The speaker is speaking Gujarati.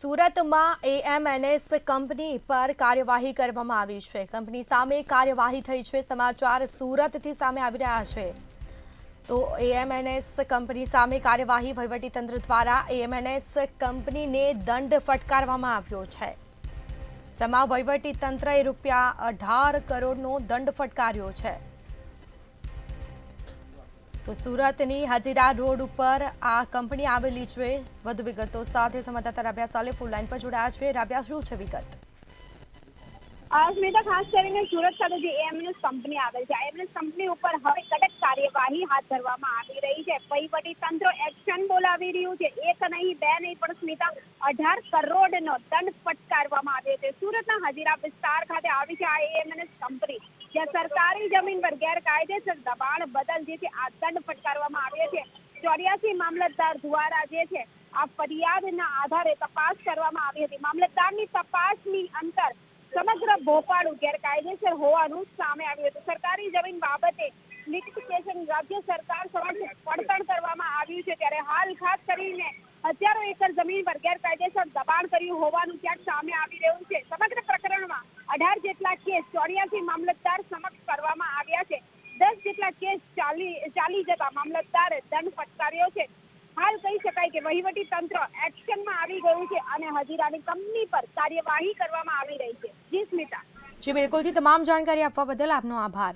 સુરતમાં એએમએનએસ કંપની પર કાર્યવાહી કરવામાં આવી છે। કંપની સામે કાર્યવાહી થઈ છે। સમાચાર સુરતથી સામે આવી રહ્યા છે। તો એએમએનએસ કંપની સામે કાર્યવાહી વહીવટીતંત્ર દ્વારા એએમએનએસ કંપનીને દંડ ફટકારવામાં આવ્યો છે। જેમાં વહીવટીતંત્રએ ₹18 કરોડનો દંડ ફટકાર્યો છે। તો સુરતની હજીરા રોડ ઉપર આ કંપની આવેલી છે। વધુ વિગતો સાથે સંવાદદાતા રાબિયા સાલે ફૂલ લાઈન પર જોડાયા છે। રાબિયા, શું છે વિગત? સ્મિતા, ખાસ કરીને સુરત ખાતે જે એએમએનએસ કંપની આવેલ છે, એએમએનએસ કંપની ઉપર હવે કડક કાર્યવાહી હાથ ધરવામાં આવી રહી છે। વહીવટીતંત્ર એક્શન બોલાવી રહ્યું છે। એક નહીં, બે નહીં, પણ સ્મિતા 18 કરોડનો દંડ ફટકારવામાં આવ્યો છે। સુરતના હજીરા વિસ્તાર ખાતે આવી છે આ એએમએનએસ કંપની, જ્યાં સરકારી જમીન પર ગેરકાયદેસર દબાણ બદલ જે છે આ દંડ ફટકારવામાં આવ્યો છે। 84 મામલતદાર દ્વારા જે છે આ ફરિયાદના આધારે તપાસ કરવામાં આવી હતી। મામલતદારની તપાસની અંતર સમગ્ર ભોપાળું ગેરકાયદેસર હોવાનું સામે આવ્યું હતું। સરકારી જમીન બાબતે લિટિગેશન રાજ્ય સરકાર સમક્ષ પડતર કરવામાં આવ્યું છે। ત્યારે હાલ ખાસ કરીને હજારો એકર જમીન પર ગેરકાયદેસર દબાણ કર્યું હોવાનું ક્યાંક સામે આવી રહ્યું છે। સમગ્ર પ્રકરણમાં 18 જેટલા કેસ 84 મામલતદાર સમક્ષ કરવામાં આવ્યા છે। 10 જેટલા કેસ ચાલી જતા મામલતદારે દંડ ફટકાર્યો છે। હાલ કહી શકાય કે વહીવટી તંત્ર એક્શનમાં આવી ગયું છે અને હજીરાની કંપની પર કાર્યવાહી કરવામાં આવી રહી છે। જી સ્મિતા। જી બિલકુલથી તમામ જાણકારી આપવા બદલ આપનો આભાર।